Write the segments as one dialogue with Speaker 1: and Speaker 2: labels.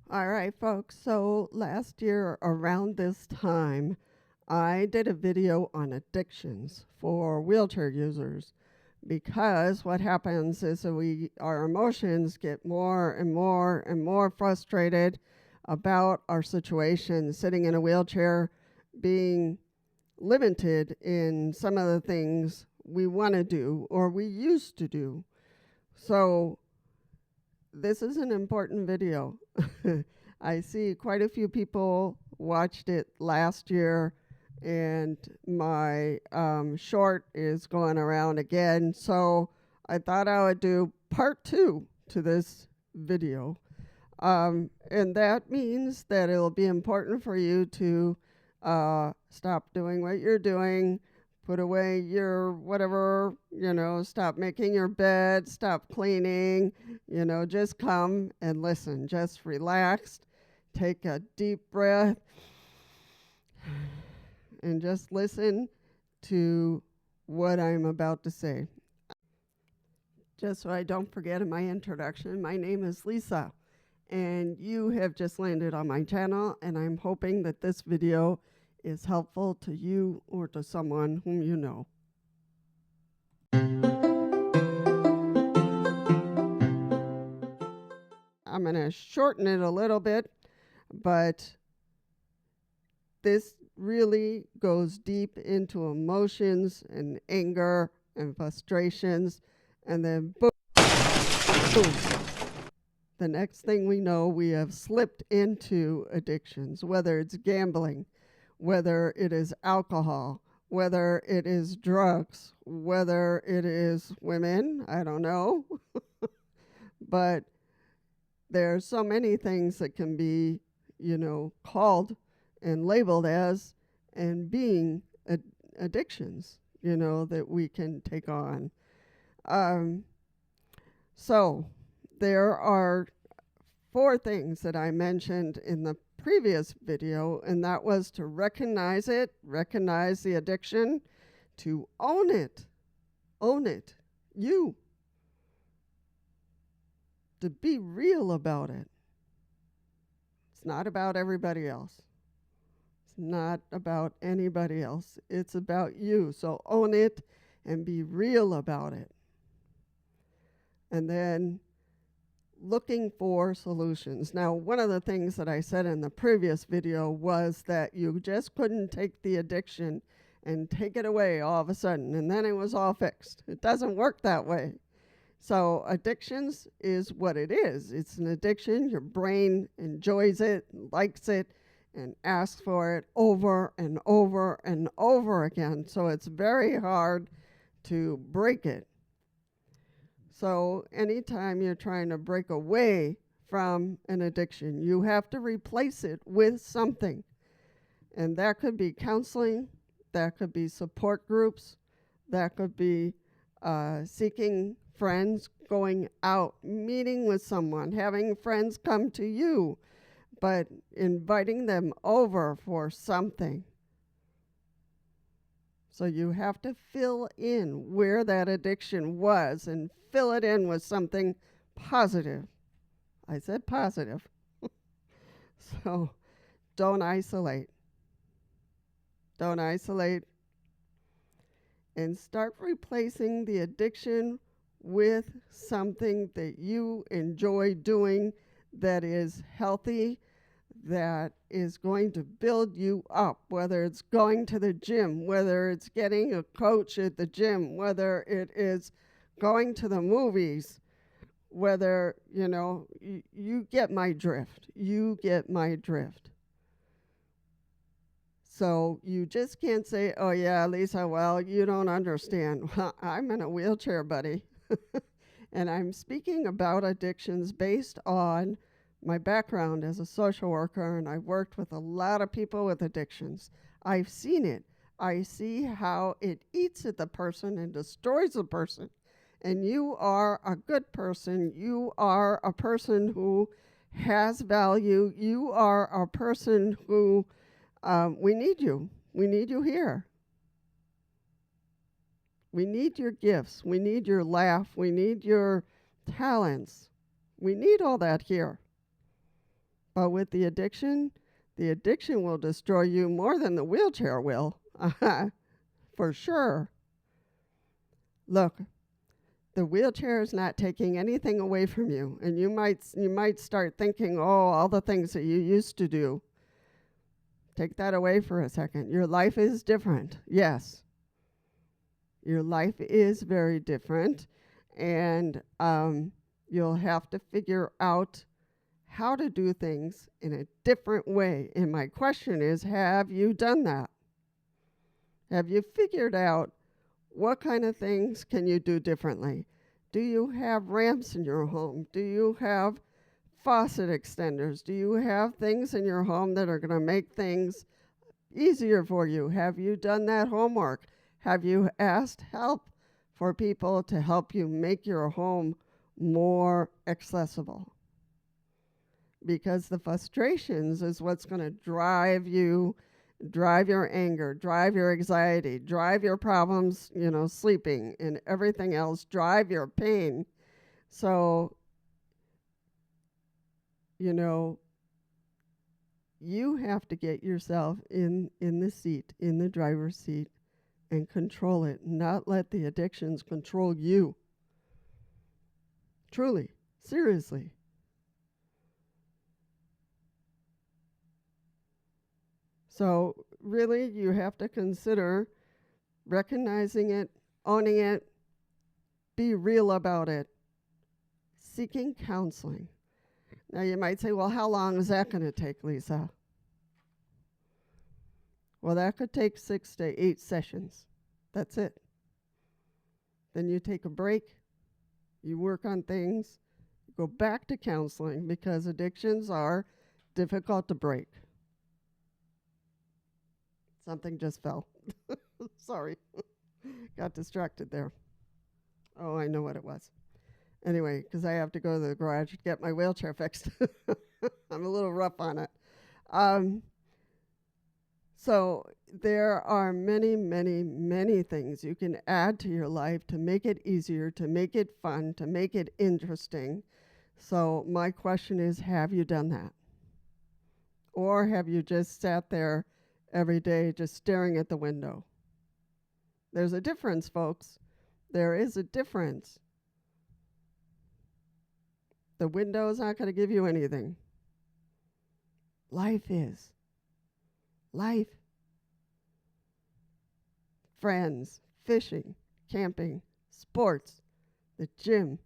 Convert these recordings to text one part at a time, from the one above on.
Speaker 1: All right, folks. So last year around this time, I did a video on addictions for wheelchair users because what happens is that our emotions get more and more and more frustrated about our situation, sitting in a wheelchair, being limited in some of the things we want to do or we used to do. So this is an important video. I see quite a few people watched it last year, and my short is going around again. So I thought I would do part two to this video. And that means that it'll be important for you to stop doing what you're doing, put away your whatever, stop making your bed, stop cleaning, just come and listen. Just relax, take a deep breath, and just listen to what I'm about to say. Just so I don't forget in my introduction, my name is Lisa, and you have just landed on my channel, and I'm hoping that this video is helpful to you or to someone whom you know. I'm going to shorten it a little bit, but this really goes deep into emotions and anger and frustrations, and then boom, the next thing we know, we have slipped into addictions, whether it's gambling, whether it is alcohol, whether it is drugs, whether it is women, I don't know. But there's so many things that can be, called and labeled as and being addictions, that we can take on. So there are 4 things that I mentioned in the previous video, and that was to recognize the addiction, to own it, to be real about it. It's not about everybody else. It's not about anybody else. It's about you. So own it and be real about it. And then looking for solutions. Now, one of the things that I said in the previous video was that you just couldn't take the addiction and take it away all of a sudden, and then it was all fixed. It doesn't work that way. So addictions is what it is. It's an addiction. Your brain enjoys it, likes it, and asks for it over and over and over again. So it's very hard to break it. So anytime you're trying to break away from an addiction, you have to replace it with something. And that could be counseling, that could be support groups, that could be seeking friends, going out, meeting with someone, having friends come to you, but inviting them over for something. So you have to fill in where that addiction was and fill it in with something positive. I said positive. So don't isolate. Don't isolate. And start replacing the addiction with something that you enjoy doing that is healthy, that is going to build you up, whether it's going to the gym, whether it's getting a coach at the gym, whether it is going to the movies, whether, you get my drift. You get my drift. So you just can't say, oh yeah, Lisa, well, you don't understand. Well, I'm in a wheelchair, buddy. And I'm speaking about addictions based on my background as a social worker, and I've worked with a lot of people with addictions. I've seen it. I see how it eats at the person and destroys the person. And you are a good person. You are a person who has value. You are a person who we need you. We need you here. We need your gifts. We need your laugh. We need your talents. We need all that here. But with the addiction will destroy you more than the wheelchair will. For sure. Look, the wheelchair is not taking anything away from you, and you might start thinking, oh, all the things that you used to do. Take that away for a second. Your life is different. Yes. Your life is very different, and you'll have to figure out how to do things in a different way. And my question is, have you done that? Have you figured out what kind of things can you do differently? Do you have ramps in your home? Do you have faucet extenders? Do you have things in your home that are going to make things easier for you? Have you done that homework? Have you asked help for people to help you make your home more accessible? Because the frustrations is what's going to drive you, drive your anger, drive your anxiety, drive your problems, sleeping and everything else, drive your pain. So, you have to get yourself in the seat, in the driver's seat, and control it, not let the addictions control you. Truly, seriously. So really, you have to consider recognizing it, owning it, be real about it, seeking counseling. Now you might say, well, how long is that going to take, Lisa? Well, that could take 6 to 8 sessions. That's it. Then you take a break, you work on things, go back to counseling, because addictions are difficult to break. Something just fell. Sorry. Got distracted there. Oh, I know what it was. Anyway, because I have to go to the garage to get my wheelchair fixed. I'm a little rough on it. So there are many, many, many things you can add to your life to make it easier, to make it fun, to make it interesting. So my question is, have you done that? Or have you just sat there every day just staring at the window? There's a difference, folks. There is a difference. The window is not going to give you anything. Life is. Life. Friends, fishing, camping, sports, the gym,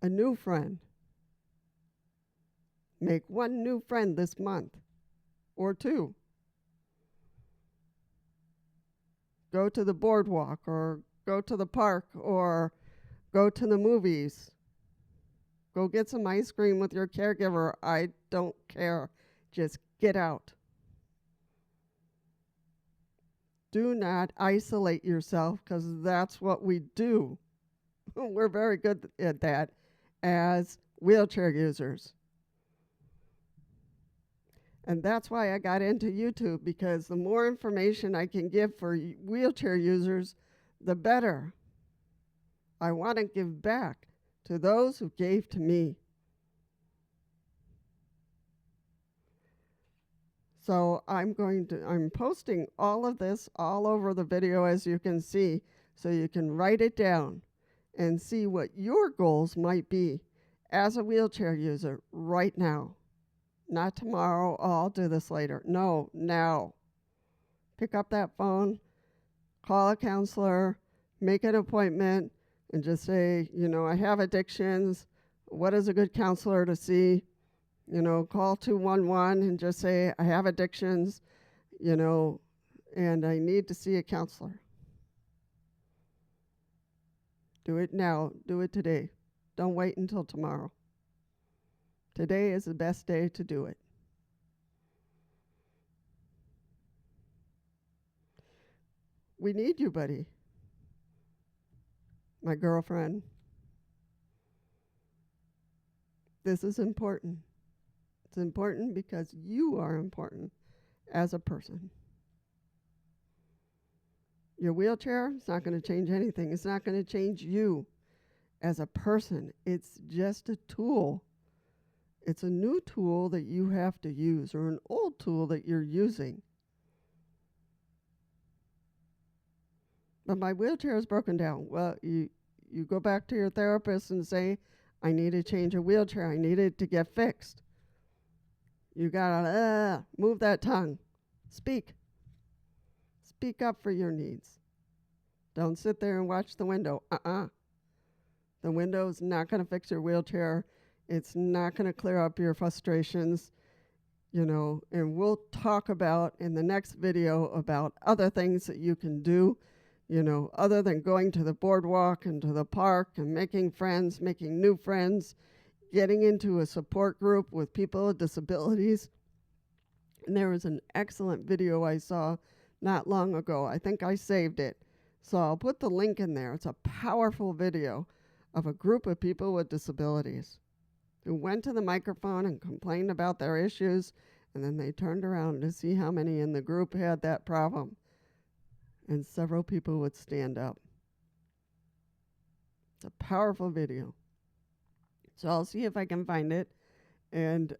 Speaker 1: a new friend. Make one new friend this month, or 2. Go to the boardwalk, or go to the park, or go to the movies. Go get some ice cream with your caregiver. I don't care. Just get out. Do not isolate yourself, because that's what we do. We're very good at that as wheelchair users. And that's why I got into YouTube, because the more information I can give for wheelchair users, the better. I want to give back to those who gave to me. So I'm posting all of this all over the video, as you can see, so you can write it down and see what your goals might be as a wheelchair user right now. Not tomorrow, oh, I'll do this later. No, now. Pick up that phone, call a counselor, make an appointment, and just say, I have addictions. What is a good counselor to see? Call 211 and just say, I have addictions, and I need to see a counselor. Do it now. Do it today. Don't wait until tomorrow. Today is the best day to do it. We need you, buddy. My girlfriend. This is important. It's important because you are important as a person. Your wheelchair is not going to change anything. It's not going to change you as a person. It's just a tool. It's a new tool that you have to use, or an old tool that you're using. But my wheelchair is broken down. Well, you go back to your therapist and say, I need to change a wheelchair. I need it to get fixed. You gotta move that tongue. Speak. Speak up for your needs. Don't sit there and watch the window. The window's not going to fix your wheelchair. It's not going to clear up your frustrations, and we'll talk about in the next video about other things that you can do, other than going to the boardwalk and to the park and making friends, making new friends, getting into a support group with people with disabilities. And there was an excellent video I saw not long ago. I think I saved it. So I'll put the link in there. It's a powerful video of a group of people with disabilities who went to the microphone and complained about their issues, and then they turned around to see how many in the group had that problem. And several people would stand up. It's a powerful video. So I'll see if I can find it, and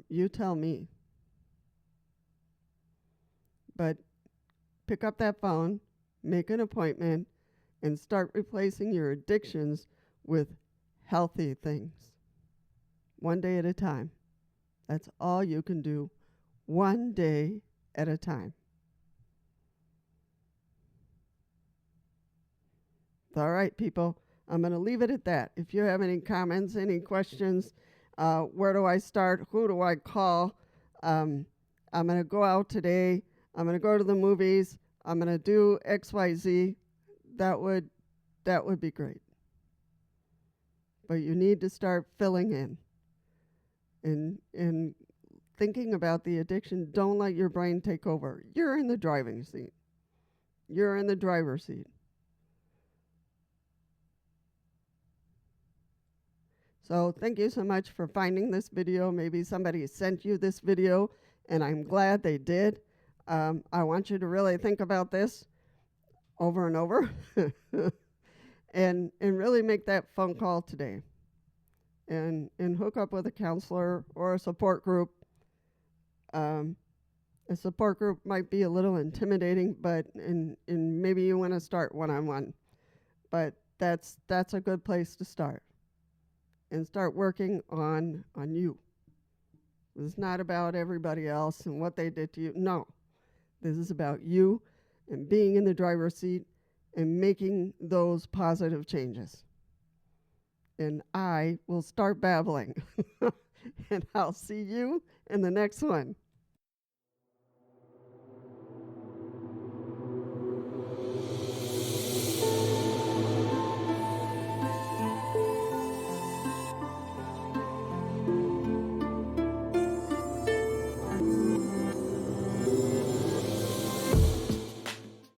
Speaker 1: you tell me. But pick up that phone, make an appointment, and start replacing your addictions with healthy things. One day at a time. That's all you can do. One day at a time. All right, people. I'm going to leave it at that. If you have any comments, any questions, where do I start? Who do I call? I'm going to go out today. I'm going to go to the movies. I'm going to do XYZ. That would be great. But you need to start filling in thinking about the addiction. Don't let your brain take over. You're in the driving seat. You're in the driver's seat. So thank you so much for finding this video. Maybe somebody sent you this video, and I'm glad they did. I want you to really think about this over and over and really make that phone call today and hook up with a counselor or a support group. A support group might be a little intimidating, but and maybe you want to start one-on-one. But that's a good place to start. And start working on you. It's not about everybody else and what they did to you. No. This is about you and being in the driver's seat and making those positive changes. And I will start babbling. And I'll see you in the next one.